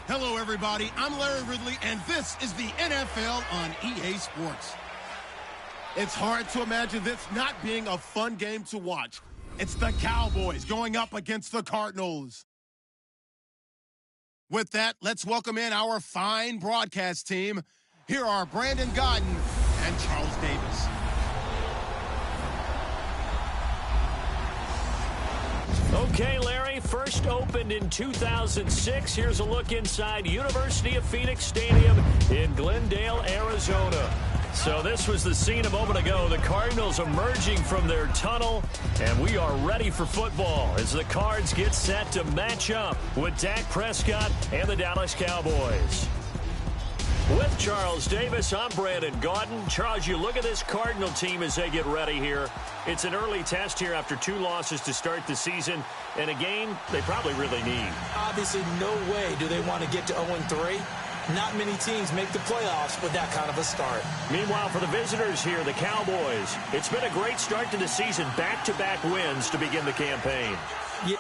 Hello, everybody. I'm Larry Ridley, and this is the NFL on EA Sports. It's hard to imagine this not being a fun game to watch. It's the Cowboys going up against the Cardinals. With that, let's welcome in our fine broadcast team. Here are Brandon Godden and Charles Davis. Okay, Larry, first opened in 2006. Here's a look inside University of Phoenix Stadium in Glendale, Arizona. So this was the scene a moment ago. The Cardinals emerging from their tunnel, and we are ready for football as the Cards get set to match up with Dak Prescott and the Dallas Cowboys. With Charles Davis, I'm Brandon Godden. Charles, you look at this Cardinal team as they get ready here. It's an early test here after 2 losses to start the season, and a game they probably really need. Obviously, no way do they want to get to 0-3. Not many teams make the playoffs with that kind of a start. Meanwhile, for the visitors here, the Cowboys, it's been a great start to the season. Back-to-back wins to begin the campaign. Yeah.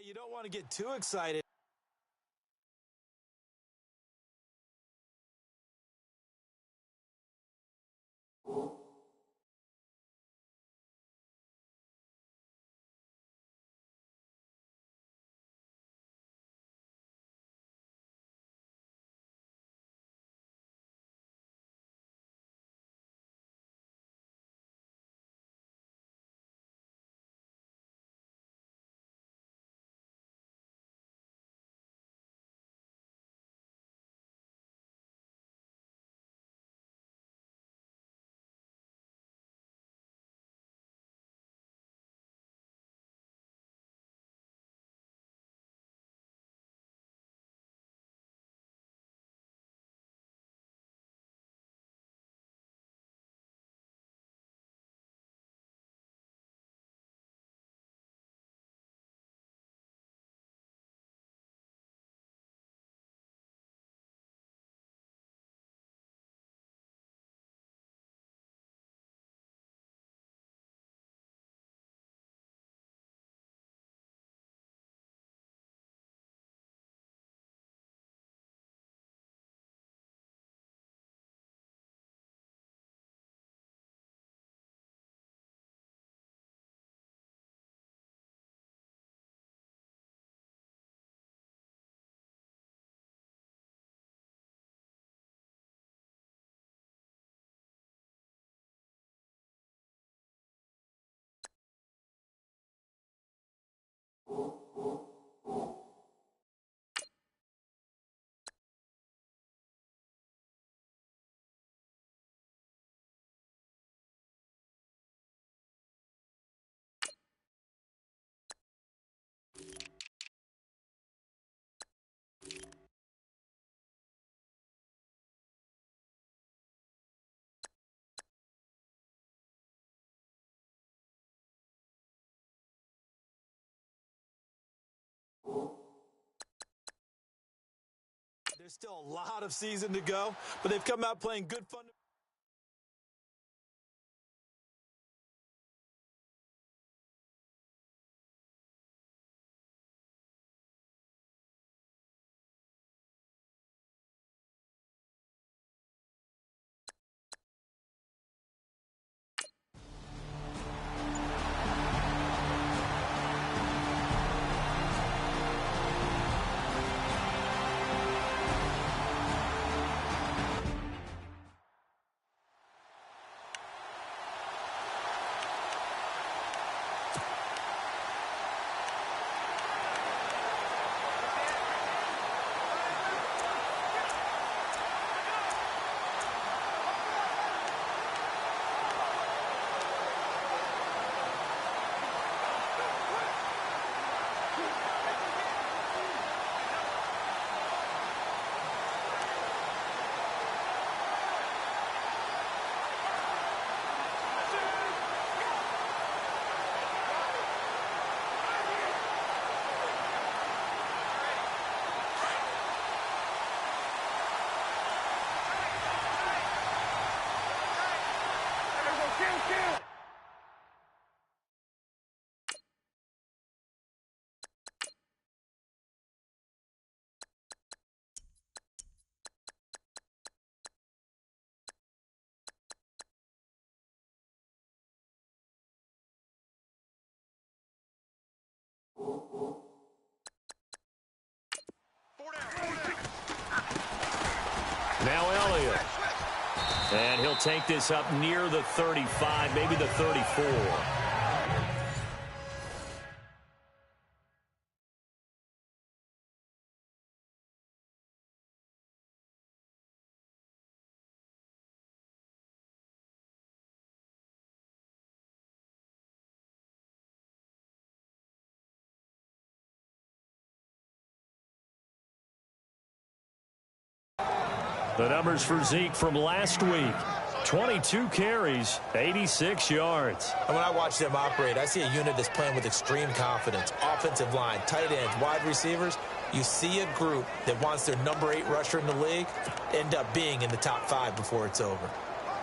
You don't want to get too excited. There's still a lot of season to go, but they've come out playing good fun. Now Elliott. And he'll take this up near the 35, maybe the 34. The numbers for Zeke from last week. 22 carries, 86 yards. And when I watch them operate, I see a unit that's playing with extreme confidence. Offensive line, tight ends, wide receivers. You see a group that wants their number 8 rusher in the league end up being in the top 5 before it's over.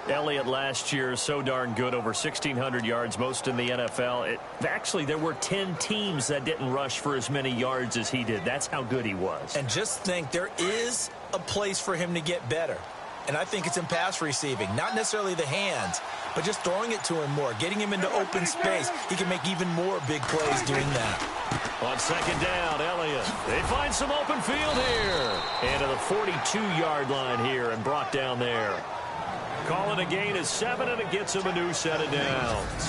Elliott last year so darn good, over 1,600 yards, most in the NFL. Actually, there were 10 teams that didn't rush for as many yards as he did. That's how good he was. And just think, there is a place for him to get better. And I think it's in pass receiving, not necessarily the hands, but just throwing it to him more, getting him into open space. He can make even more big plays doing that. On second down, Elliott. They find some open field here. And to the 42-yard line here and brought down there. Calling a gain of 7, and it gets him a new set of downs.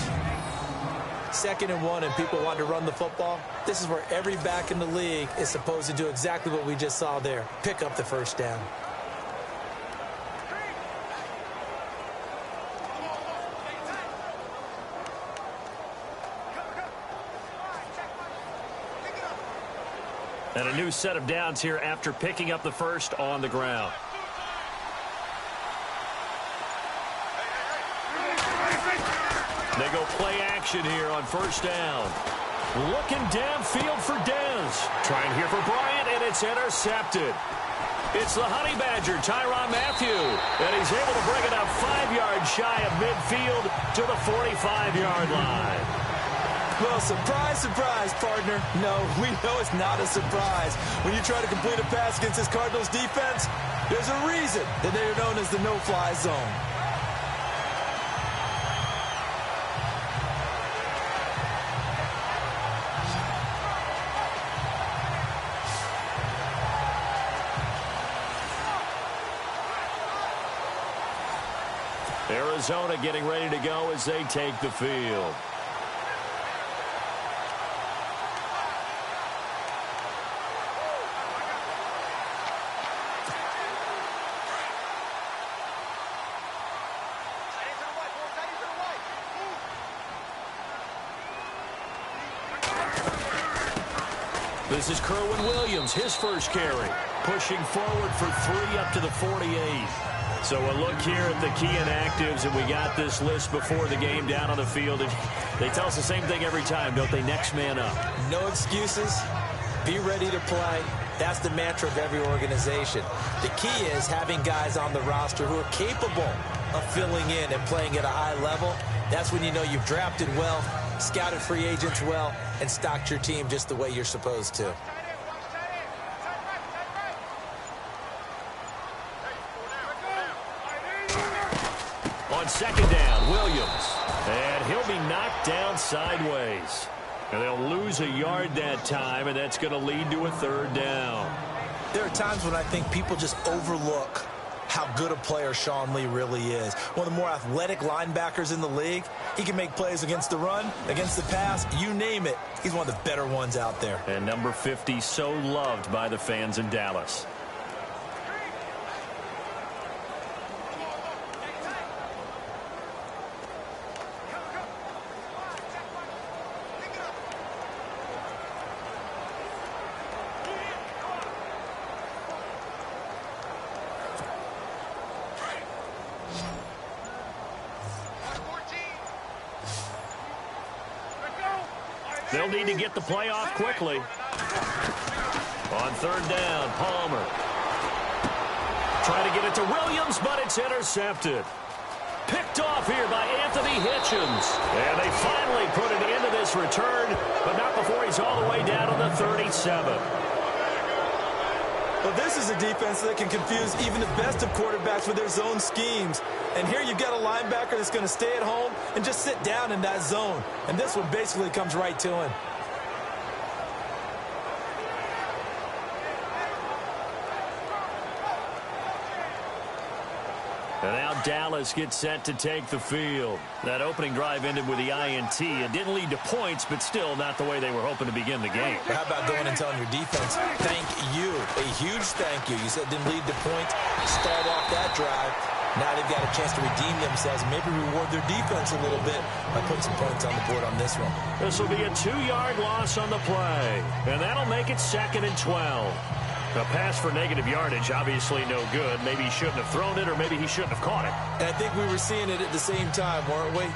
2nd and 1, and people want to run the football. This is where every back in the league is supposed to do exactly what we just saw there. Pick up the first down. And a new set of downs here after picking up the first on the ground. They go play action here on first down. Looking downfield for Dez. Trying here for Bryant, and it's intercepted. It's the Honey Badger, Tyrann Mathieu, and he's able to bring it up 5 yards shy of midfield to the 45-yard line. Well, surprise, surprise, partner. No, we know it's not a surprise. When you try to complete a pass against this Cardinals defense, there's a reason that they are known as the no-fly zone. Arizona getting ready to go as they take the field. This is Kerwin Williams, his first carry, pushing forward for 3 up to the 48. So a look here at the key inactives, and we got this list before the game down on the field. And they tell us the same thing every time, don't they? Next man up. No excuses. Be ready to play. That's the mantra of every organization. The key is having guys on the roster who are capable of filling in and playing at a high level. That's when you know you've drafted well, scouted free agents well, and stocked your team just the way you're supposed to. On second down, Williams. And he'll be knocked down sideways. And they'll lose a yard that time, and that's going to lead to a third down. There are times when I think people just overlook how good a player Sean Lee really is. One of the more athletic linebackers in the league. He can make plays against the run, against the pass, you name it. He's one of the better ones out there. And number 50, so loved by the fans in Dallas. They'll need to get the play off quickly. On third down, Palmer. Trying to get it to Williams, but it's intercepted. Picked off here by Anthony Hitchens. And they finally put an end to this return, but not before he's all the way down on the 37. Well, this is a defense that can confuse even the best of quarterbacks with their zone schemes. And here you've got a linebacker that's going to stay at home and just sit down in that zone. And this one basically comes right to him. And now Dallas gets set to take the field. That opening drive ended with the INT. It didn't lead to points, but still not the way they were hoping to begin the game. How about going and telling your defense, thank you, a huge thank you. You said it didn't lead to points, start off that drive. Now they've got a chance to redeem themselves and maybe reward their defense a little bit by putting some points on the board on this one. This will be a 2-yard loss on the play, and that'll make it 2nd and 12. A pass for negative yardage, obviously no good. Maybe he shouldn't have thrown it, or maybe he shouldn't have caught it. And I think we were seeing it at the same time, weren't we?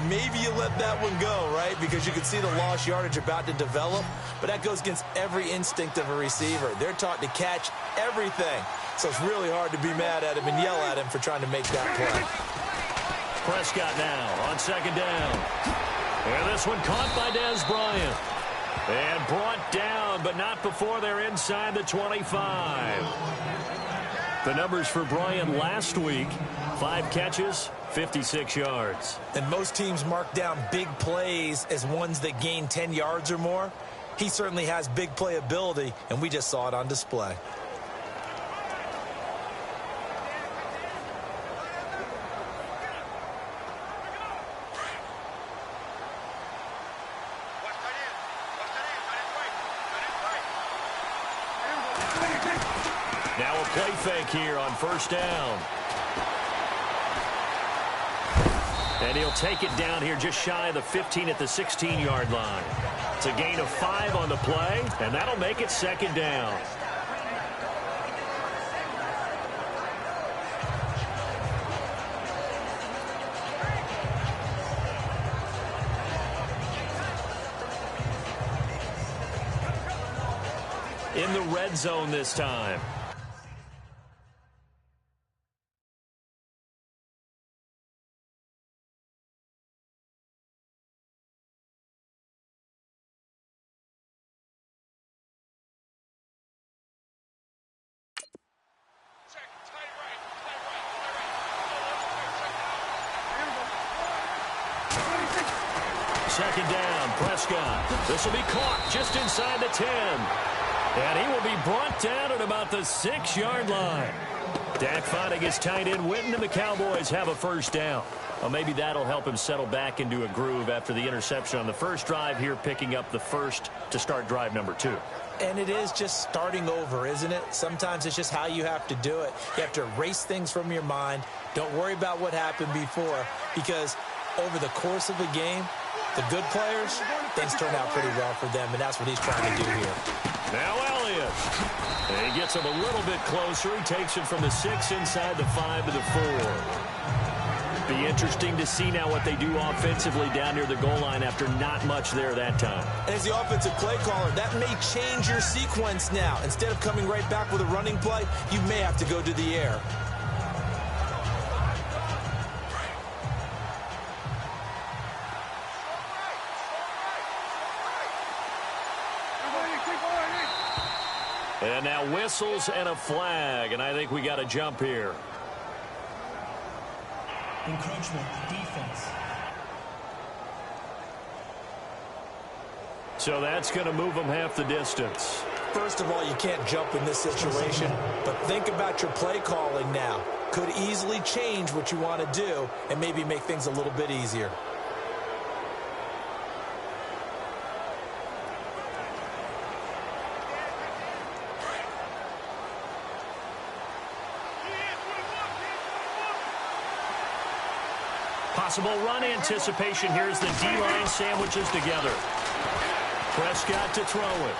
Maybe you let that one go, right? Because you could see the lost yardage about to develop. But that goes against every instinct of a receiver. They're taught to catch everything. So it's really hard to be mad at him and yell at him for trying to make that play. Prescott now on second down. And this one caught by Dez Bryant. And brought down, but not before they're inside the 25. The numbers for Bryant last week, 5 catches, 56 yards. And most teams mark down big plays as ones that gain 10 yards or more. He certainly has big playability, and we just saw it on display. Now a play fake here on first down. And he'll take it down here just shy of the 15 at the 16-yard line. It's a gain of 5 on the play, and that'll make it 2nd down. In the red zone this time. Second down, Prescott. This will be caught just inside the 10. And he will be brought down at about the 6-yard line. Dak finding his tight end Witten, and the Cowboys have a first down. Well, maybe that'll help him settle back into a groove after the interception on the first drive here, picking up the first to start drive number 2. And it is just starting over, isn't it? Sometimes it's just how you have to do it. You have to erase things from your mind. Don't worry about what happened before, because over the course of the game, the good players, things turn out pretty well for them, and that's what he's trying to do here. Now Elliott. And he gets him a little bit closer. He takes it from the 6 inside the 5 to the 4. Be interesting to see now what they do offensively down near the goal line after not much there that time. As the offensive play caller, that may change your sequence now. Instead of coming right back with a running play, you may have to go to the air. And now whistles and a flag, and I think we got a jump here. Encroachment, defense. So that's going to move them half the distance. First of all, you can't jump in this situation, but think about your play calling now. Could easily change what you want to do and maybe make things a little bit easier. Possible run anticipation here as the D-line sandwiches together. Prescott to throw it.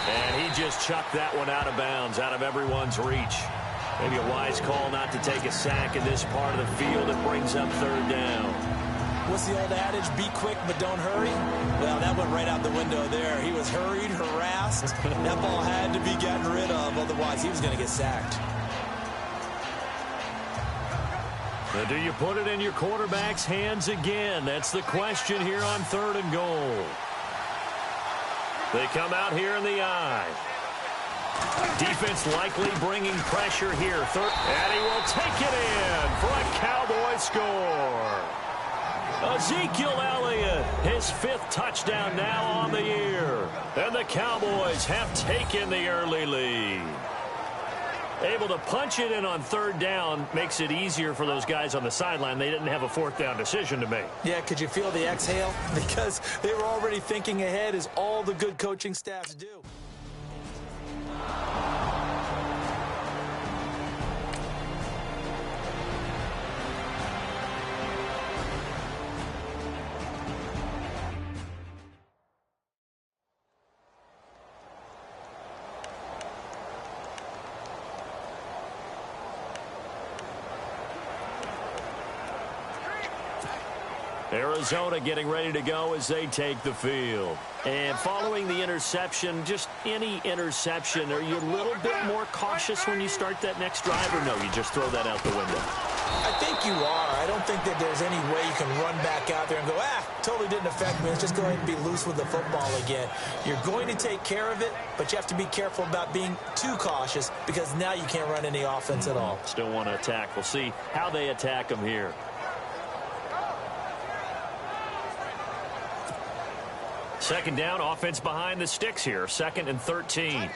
And he just chucked that one out of bounds, out of everyone's reach. Maybe a wise call not to take a sack in this part of the field. It brings up third down. What's the old adage? Be quick, but don't hurry? Well, that went right out the window there. He was hurried, harassed. That ball had to be gotten rid of, otherwise he was going to get sacked. Now, do you put it in your quarterback's hands again? That's the question here on 3rd and goal. They come out here in the eye. Defense likely bringing pressure here. And he will take it in for a Cowboy score. Ezekiel Elliott, his 5th touchdown now on the year. And the Cowboys have taken the early lead. Able to punch it in on 3rd down makes it easier for those guys on the sideline. They didn't have a 4th down decision to make. Yeah, could you feel the exhale? Because they were already thinking ahead, as all the good coaching staffs do. Arizona getting ready to go as they take the field. And following the interception, just any interception, are you a little bit more cautious when you start that next drive, or no, you just throw that out the window? I think you are. I don't think that there's any way you can run back out there and go, totally didn't affect me. Let's just go ahead and be loose with the football again. You're going to take care of it, but you have to be careful about being too cautious, because now you can't run any offense at all. Still want to attack. We'll see how they attack them here. Second down, offense behind the sticks here. 2nd and 13.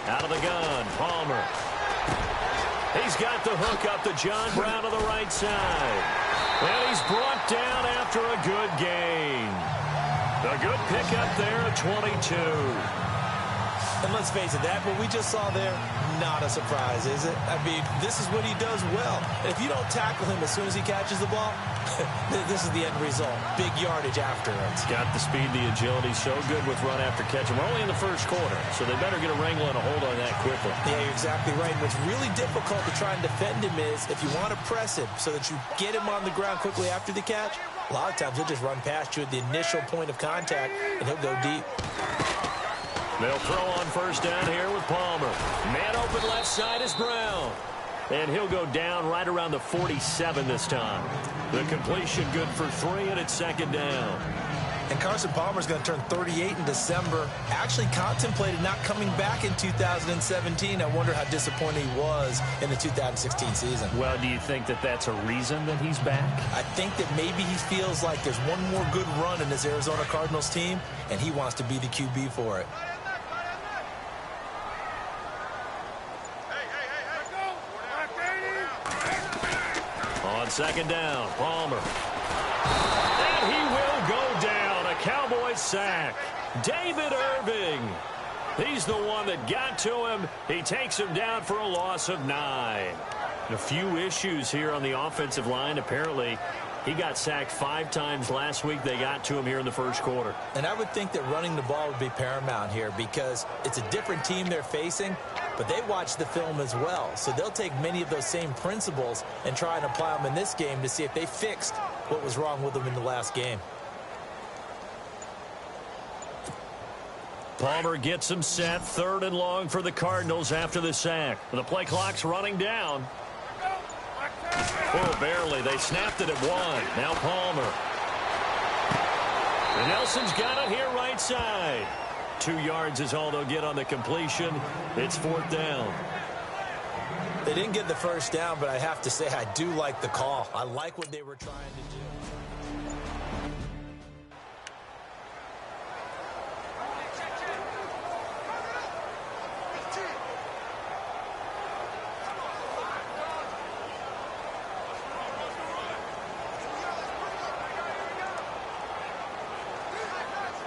Out of the gun, Palmer. He's got the hook up to John Brown to the right side. And he's brought down after a good gain. A good pickup there at 22. And let's face it, that what we just saw there, not a surprise, is it? I mean, this is what he does well. If you don't tackle him as soon as he catches the ball, this is the end result. Big yardage afterwards. Got the speed, the agility, so good with run after catch. And we're only in the 1st quarter, so they better get a wrangle and a hold on that quickly. Yeah, you're exactly right. What's really difficult to try and defend him is if you want to press him so that you get him on the ground quickly after the catch, a lot of times he'll just run past you at the initial point of contact, and he'll go deep. They'll throw on 1st down here with Palmer. Man open left side is Brown. And he'll go down right around the 47 this time. The completion good for 3, and it's 2nd down. And Carson Palmer's going to turn 38 in December. Actually contemplated not coming back in 2017. I wonder how disappointed he was in the 2016 season. Well, do you think that that's a reason that he's back? I think that maybe he feels like there's one more good run in this Arizona Cardinals team, and he wants to be the QB for it. On 2nd down, Palmer. And he will go down. A Cowboy sack. David Irving. He's the one that got to him. He takes him down for a loss of 9. A few issues here on the offensive line. Apparently, He got sacked 5 times last week. They got to him here in the first quarter. And I would think that running the ball would be paramount here because it's a different team they're facing, but they watch the film as well. So they'll take many of those same principles and try and apply them in this game to see if they fixed what was wrong with them in the last game. Palmer gets him set. 3rd and long for the Cardinals after the sack. The play clock's running down. Oh, barely. They snapped it at 1. Now Palmer. And Nelson's got it here right side. 2 yards is all they'll get on the completion. It's 4th down. They didn't get the first down, but I have to say I do like the call. I like what they were trying to do.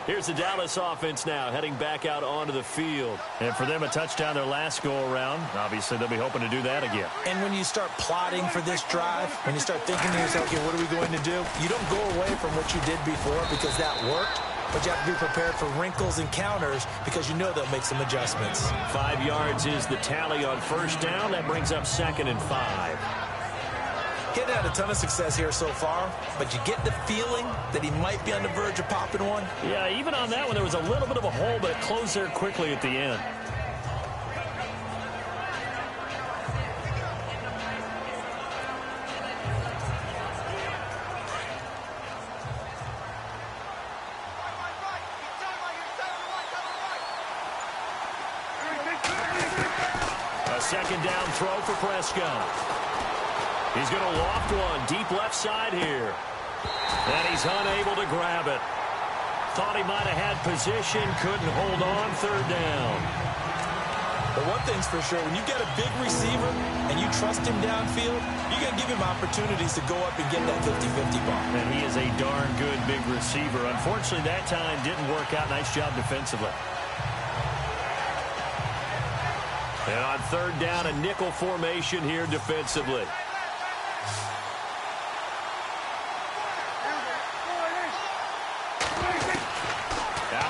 Here's the Dallas offense now heading back out onto the field. And for them, a touchdown their last go-around. Obviously, they'll be hoping to do that again. And when you start plotting for this drive, when you start thinking to yourself, okay, what are we going to do? You don't go away from what you did before because that worked. But you have to be prepared for wrinkles and counters because you know they'll make some adjustments. 5 yards is the tally on first down. That brings up 2nd and 5. Getting had a ton of success here so far, but you get the feeling that he might be on the verge of popping one. Yeah, even on that one, there was a little bit of a hole, but it closed there quickly at the end. A 2nd down throw for Prescott. He's going to loft one deep left side here. And he's unable to grab it. Thought he might have had position, couldn't hold on. 3rd down. But one thing's for sure, when you get a big receiver and you trust him downfield, you're going to give him opportunities to go up and get that 50-50 ball. And he is a darn good big receiver. Unfortunately, that time didn't work out. Nice job defensively. And on 3rd down, a nickel formation here defensively.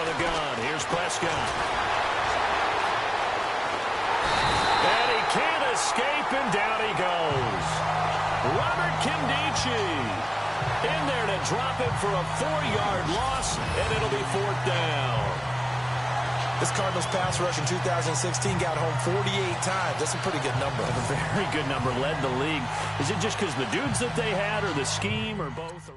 Gun. Here's Prescott. And he can't escape, and down he goes. Robert Kimdichie in there to drop it for a 4-yard loss, and it'll be 4th down. This Cardinals pass rush in 2016 got home 48 times. That's a pretty good number. A very good number. Led the league. Is it just because the dudes that they had, or the scheme, or both?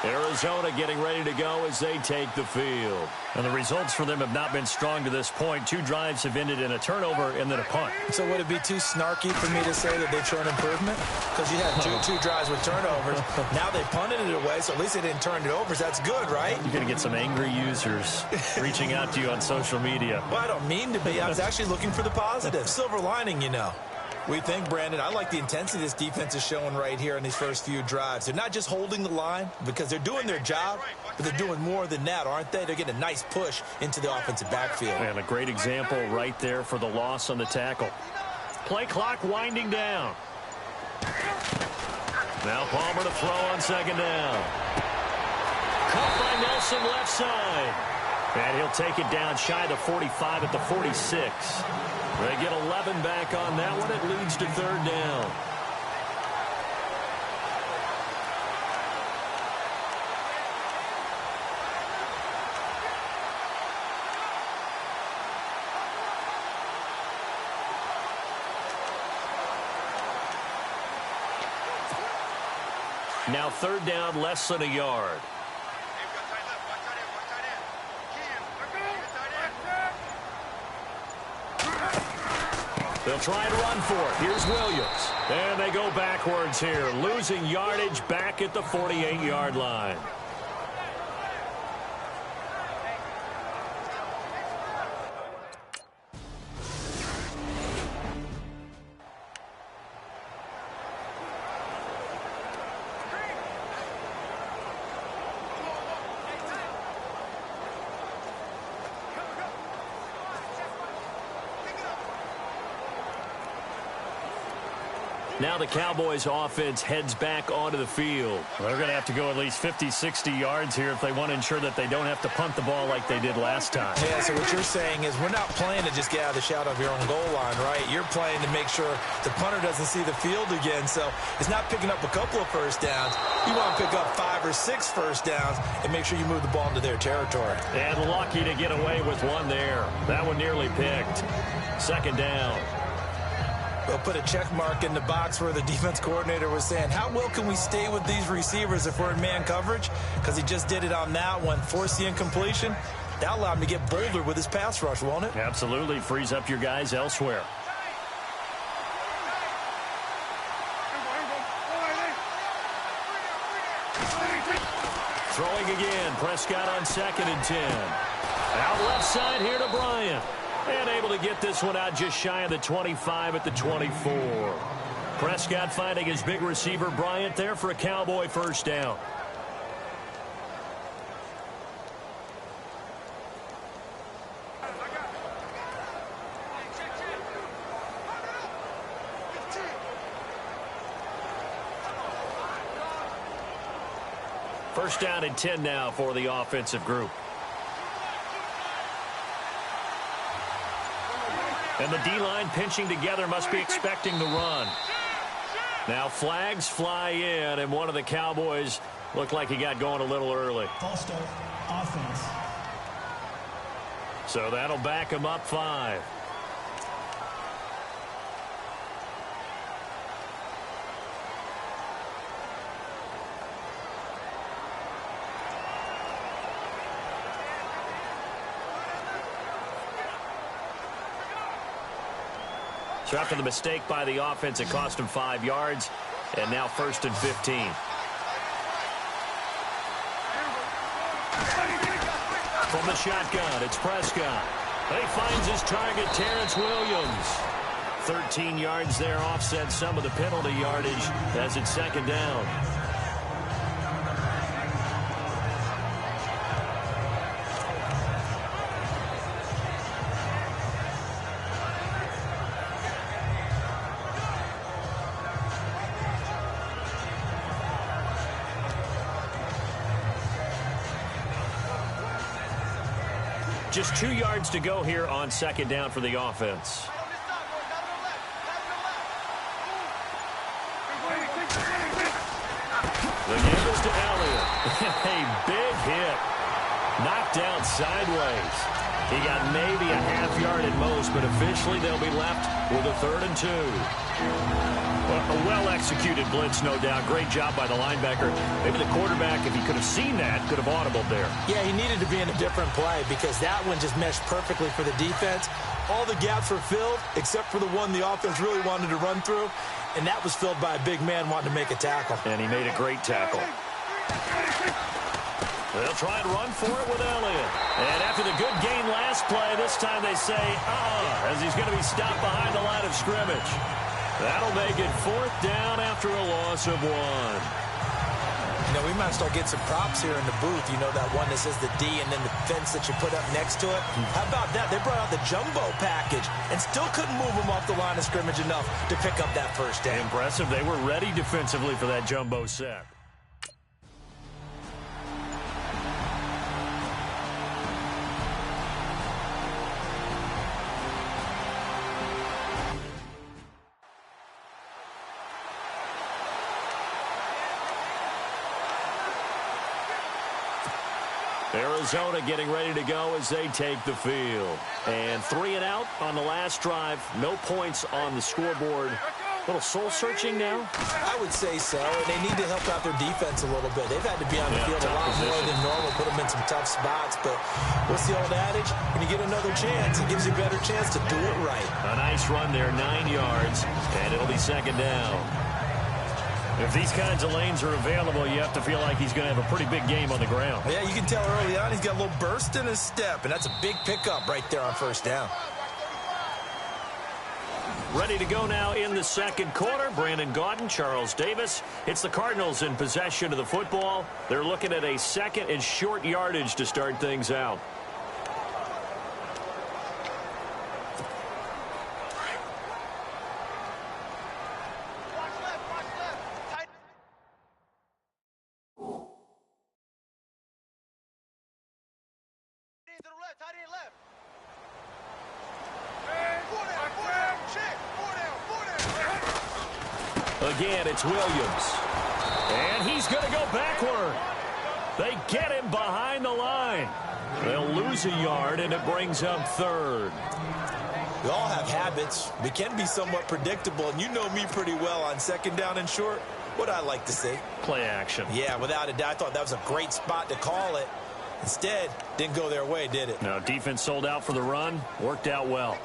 Arizona getting ready to go as they take the field. And the results for them have not been strong to this point. 2 drives have ended in a turnover and then a punt. So would it be too snarky for me to say that they've shown improvement? Because you had two drives with turnovers. Now they punted it away, so at least they didn't turn it over. So that's good, right? You're going to get some angry users reaching out to you on social media. Well, I don't mean to be. I was actually looking for the positive. Silver lining, you know. We think, Brandon, I like the intensity this defense is showing right here in these first few drives. They're not just holding the line because they're doing their job, but they're doing more than that, aren't they? They're getting a nice push into the offensive backfield. And a great example right there for the loss on the tackle. Play clock winding down. Now Palmer to throw on 2nd down. Caught by Nelson left side. And he'll take it down shy of the 45 at the 46. They get 11 back on that one. It leads to 3rd down. Now 3rd down, less than a yard. They'll try and run for it. Here's Williams. And they go backwards here, losing yardage back at the 48-yard line. Now the Cowboys offense heads back onto the field. Well, they're going to have to go at least 50, 60 yards here if they want to ensure that they don't have to punt the ball like they did last time. Yeah, so what you're saying is we're not playing to just get out of the shadow of your own goal line, right? You're playing to make sure the punter doesn't see the field again. So it's not picking up a couple of first downs. You want to pick up 5 or 6 first downs and make sure you move the ball into their territory. And lucky to get away with one there. That one nearly picked. Second down. They'll put a check mark in the box where the defense coordinator was saying, how well can we stay with these receivers if we're in man coverage? Because he just did it on that one, forced the incompletion. That allowed him to get bolder with his pass rush, won't it? Absolutely. Frees up your guys elsewhere. Throwing again. Prescott on 2nd and 10. Out left side here to Bryant. And able to get this one out just shy of the 25 at the 24. Prescott finding his big receiver Bryant there for a Cowboy first down. First down and 10 now for the offensive group. And the D-line pinching together, must be expecting the run. Now flags fly in, and one of the Cowboys looked like he got going a little early. False start, offense. So that'll back him up 5. So after the mistake by the offense, it cost him 5 yards. And now 1st and 15. From the shotgun, it's Prescott. He finds his target, Terrence Williams. 13 yards there, offset some of the penalty yardage as it's 2nd down. Just 2 yards to go here on 2nd down for the offense. The game goes to Elliott. A big hit. Knocked out sideways. He got maybe a half yard at most, but officially they'll be left with a 3rd and 2. A well-executed blitz, no doubt. Great job by the linebacker. Maybe the quarterback, if he could have seen that, could have audibled there. Yeah, he needed to be in a different play because that one just meshed perfectly for the defense. All the gaps were filled except for the one the offense really wanted to run through, and that was filled by a big man wanting to make a tackle. And he made a great tackle. They'll try and run for it with Elliott. And after the good gain last play, this time they say, as he's going to be stopped behind the line of scrimmage. That'll make it 4th down after a loss of 1. You know, we might start getting some props here in the booth. You know, that one that says the D and then the fence that you put up next to it. How about that? They brought out the jumbo package and still couldn't move them off the line of scrimmage enough to pick up that first down. Impressive. They were ready defensively for that jumbo set. Arizona getting ready to go as they take the field. And 3 and out on the last drive. No points on the scoreboard. A little soul-searching now? I would say so, and they need to help out their defense a little bit. They've had to be on the field a lot more than normal, put them in some tough spots. But what's the old adage? When you get another chance, it gives you a better chance to do it right. A nice run there, 9 yards, and it'll be 2nd down. If these kinds of lanes are available, you have to feel like he's going to have a pretty big game on the ground. Yeah, you can tell early on he's got a little burst in his step, and that's a big pickup right there on 1st down. Ready to go now in the 2nd quarter. Brandon Gaudin, Charles Davis. It's the Cardinals in possession of the football. They're looking at a 2nd and short yardage to start things out. Again, it's Williams. And he's going to go backward. They get him behind the line. They'll lose a yard, and it brings up third. We all have habits. We can be somewhat predictable, and you know me pretty well on second down and short. What I like to say? Play action. Yeah, without a doubt. I thought that was a great spot to call it. Instead, didn't go their way, did it? No, defense sold out for the run. Worked out well.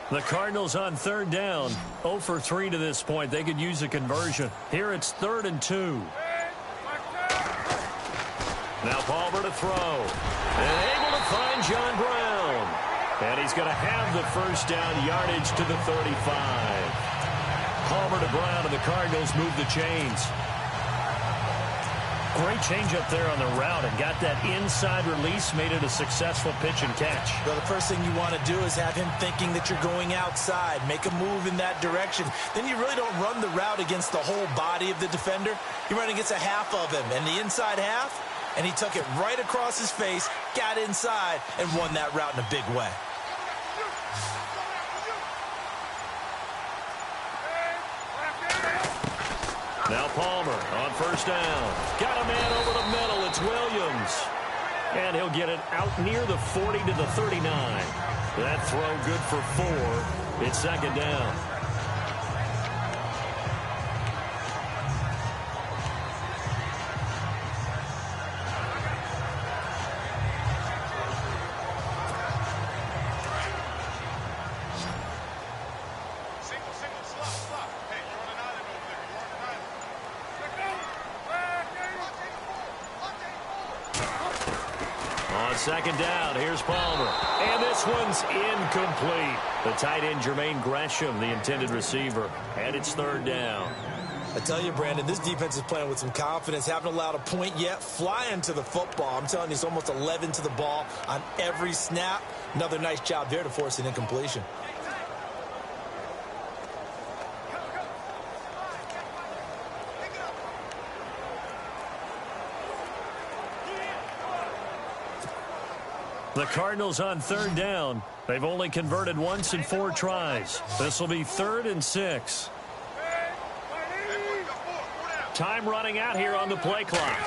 The Cardinals on third down, 0 for 3 to this point. They could use a conversion. Here it's 3rd and 2. Now Palmer to throw. And able to find John Brown. And he's going to have the first down yardage to the 35. Palmer to Brown, and the Cardinals move the chains. Great change up there on the route and got that inside release, made it a successful pitch and catch. Well, the first thing you want to do is have him thinking that you're going outside, make a move in that direction. Then you really don't run the route against the whole body of the defender. You run against a half of him, and the inside half, and he took it right across his face, got inside, and won that route in a big way. Now Palmer on first down. Got a man over the middle. It's Williams. And he'll get it out near the 40 to the 39. That throw good for 4. It's second down. Second down, here's Palmer. And this one's incomplete. The tight end, Jermaine Gresham, the intended receiver. And it's third down. I tell you, Brandon, this defense is playing with some confidence. Haven't allowed a point yet. Flying to the football. I'm telling you, it's almost 11 to the ball on every snap. Another nice job there to force an incompletion. The Cardinals on third down. They've only converted once in 4 tries. This will be 3rd and 6. Time running out here on the play clock.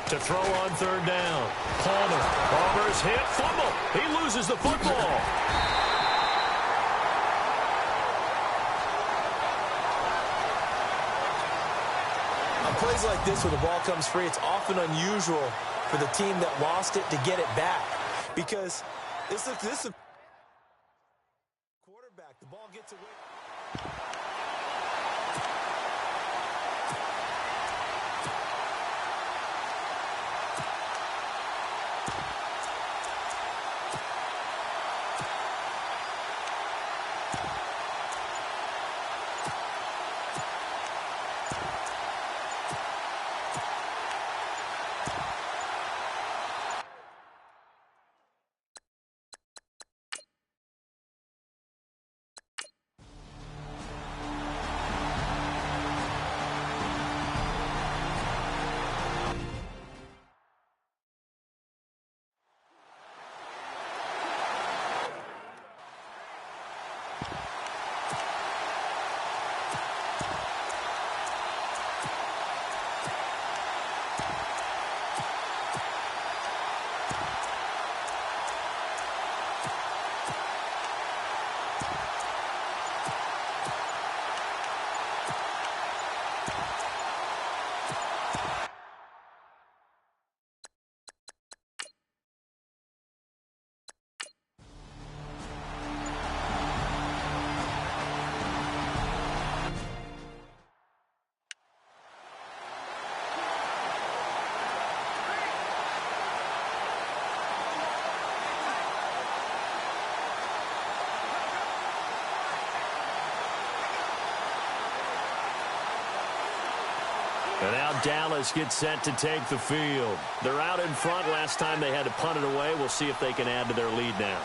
To throw on third down. Palmer. Palmer's hit. Fumble. He loses the football. On plays like this where the ball comes free, it's often unusual for the team that lost it to get it back. Because this is quarterback. The ball gets away. And now Dallas gets set to take the field. They're out in front. Last time they had to punt it away. We'll see if they can add to their lead now.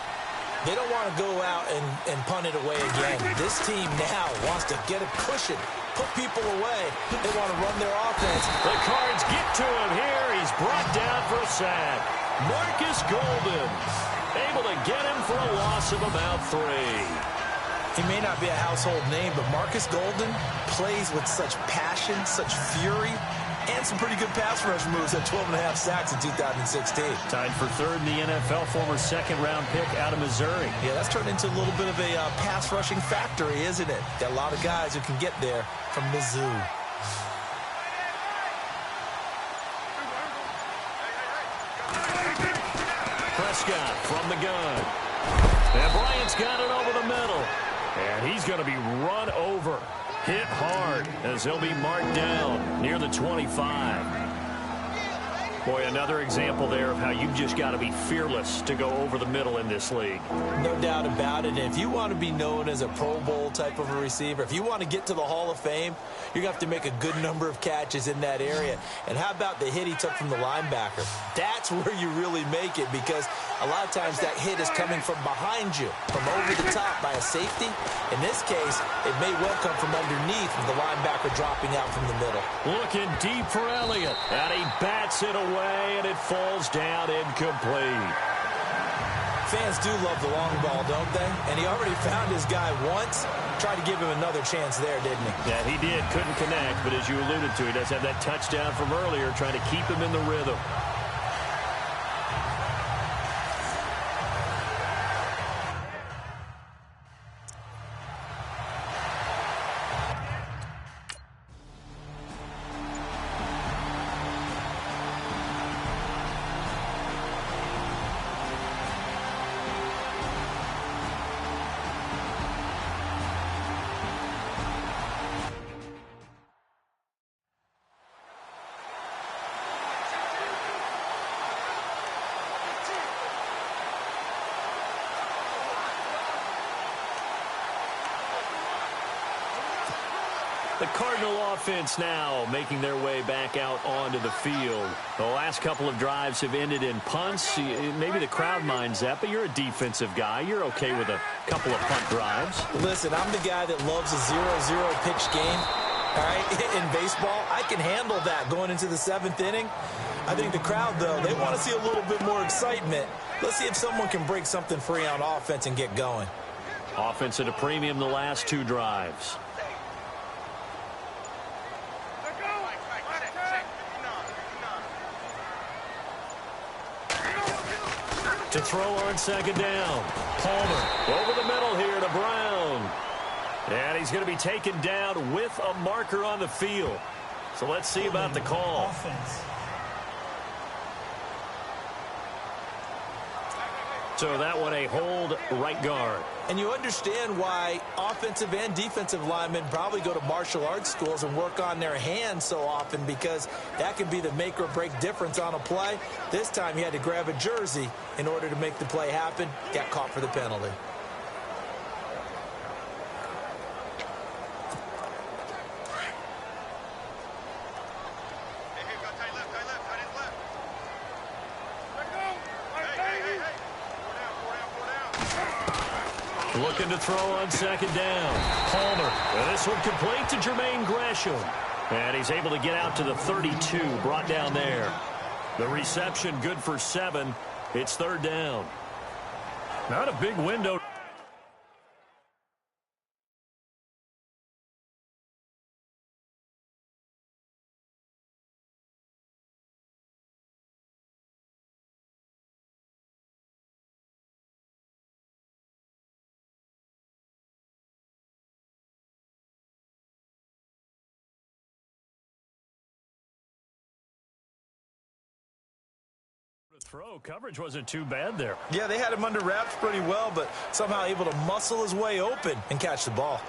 They don't want to go out and punt it away again. This team now wants to get a cushion, put people away. They want to run their offense. The Cards get to him here. He's brought down for a sack. Marcus Golden able to get him for a loss of about 3. He may not be a household name, but Marcus Golden plays with such passion, such fury, and some pretty good pass rush moves at 12.5 sacks in 2016. Tied for 3rd in the NFL, former second-round pick out of Missouri. Yeah, that's turned into a little bit of a pass rushing factory, isn't it? Got a lot of guys who can get there from Mizzou. Prescott from the gun. And Bryant's got it over the middle. And he's going to be run over. Hit hard as he'll be marked down near the 25. Boy, another example there of how you've just got to be fearless to go over the middle in this league. No doubt about it. And if you want to be known as a Pro Bowl type of a receiver, if you want to get to the Hall of Fame, you're going to have to make a good number of catches in that area. And how about the hit he took from the linebacker? That's where you really make it, because a lot of times that hit is coming from behind you, from over the top by a safety. In this case, it may well come from underneath with the linebacker dropping out from the middle. Looking deep for Elliott. And he bats it away, and it falls down incomplete. Fans do love the long ball, don't they? And he already found his guy once. Tried to give him another chance there, didn't he? Yeah, he did. Couldn't connect, but as you alluded to, he does have that touchdown from earlier, trying to keep him in the rhythm. The Cardinal offense now making their way back out onto the field. The last couple of drives have ended in punts. Maybe the crowd minds that, but you're a defensive guy. You're okay with a couple of punt drives. Listen, I'm the guy that loves a 0-0 pitch game. All right, in baseball, I can handle that going into the 7th inning. I think the crowd, though, they want to see a little bit more excitement. Let's see if someone can break something free on offense and get going. Offense at a premium the last 2 drives. To throw on 2nd down. Palmer over the middle here to Brown. And he's going to be taken down with a marker on the field. So let's see about the call. Offense. So that one a hold right guard. And you understand why offensive and defensive linemen probably go to martial arts schools and work on their hands so often, because that can be the make or break difference on a play. This time he had to grab a jersey in order to make the play happen. Got caught for the penalty. Looking to throw on 2nd down. Palmer. And this one complete to Jermaine Gresham. And he's able to get out to the 32, brought down there. The reception good for 7. It's 3rd down. Not a big window. Throw coverage wasn't too bad there. Yeah, they had him under wraps pretty well, but somehow able to muscle his way open and catch the ball.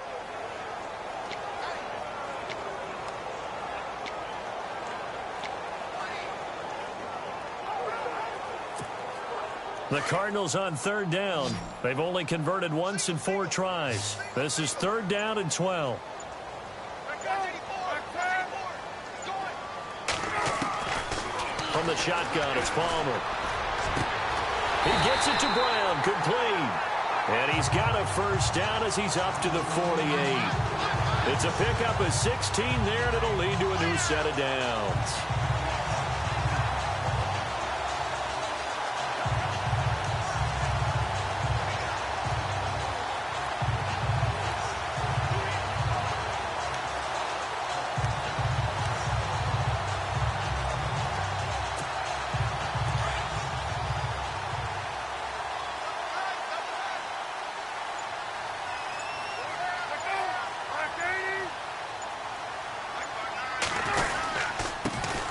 The Cardinals on 3rd down. They've only converted once in 4 tries. This is 3rd down and 12. From the shotgun, it's Palmer. He gets it to Brown, complete. And he's got a first down as he's up to the 48. It's a pickup of 16 there, and it'll lead to a new set of downs.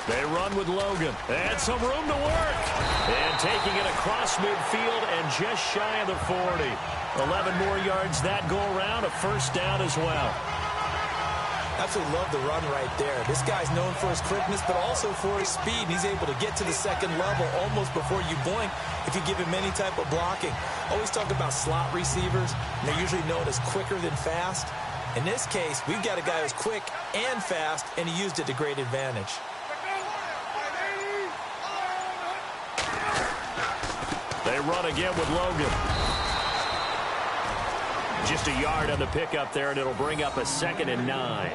They run with Logan. And some room to work. And taking it across midfield and just shy of the 40. 11 more yards that go around. A first down as well. Absolutely love the run right there. This guy's known for his quickness, but also for his speed. He's able to get to the second level almost before you blink if you give him any type of blocking. Always talk about slot receivers, and they're usually known as quicker than fast. In this case, we've got a guy who's quick and fast, and he used it to great advantage. They run again with Logan. Just a yard on the pickup there, and it'll bring up a 2nd and 9.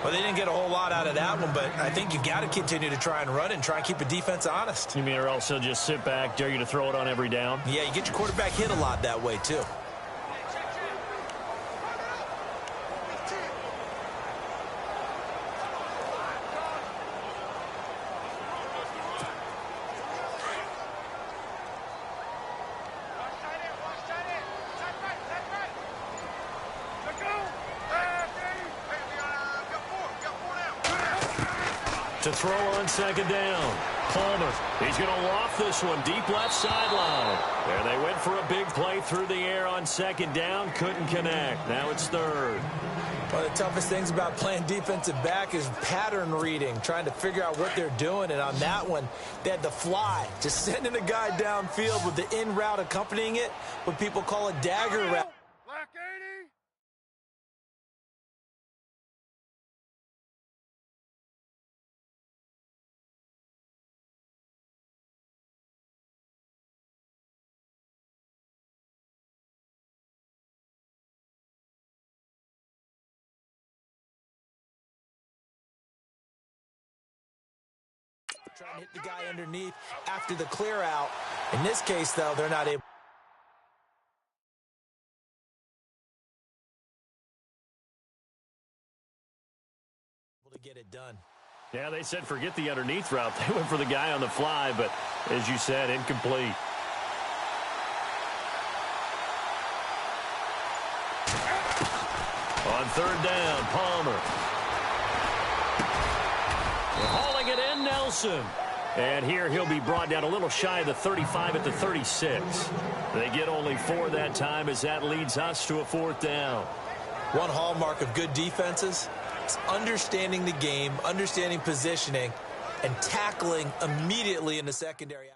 Well, they didn't get a whole lot out of that one, but I think you got to continue to try and run and try and keep the defense honest. You mean or else he'll just sit back, dare you to throw it on every down? Yeah, you get your quarterback hit a lot that way, too. To throw on 2nd down. Palmer. He's going to loft this one deep left sideline. There they went for a big play through the air on 2nd down. Couldn't connect. Now it's 3rd. One of the toughest things about playing defensive back is pattern reading, trying to figure out what they're doing. And on that one, they had the fly, just sending a guy downfield with the in route accompanying it, what people call a dagger route. Trying to hit the guy underneath after the clear out. In this case, though, they're not able to get it done. Yeah, they said forget the underneath route. They went for the guy on the fly, but as you said, incomplete. On 3rd down, Palmer. Hauling it in, Nelson. And here he'll be brought down a little shy of the 35 at the 36. They get only 4 that time as that leads us to a 4th down. One hallmark of good defenses is understanding the game, understanding positioning, and tackling immediately in the secondary.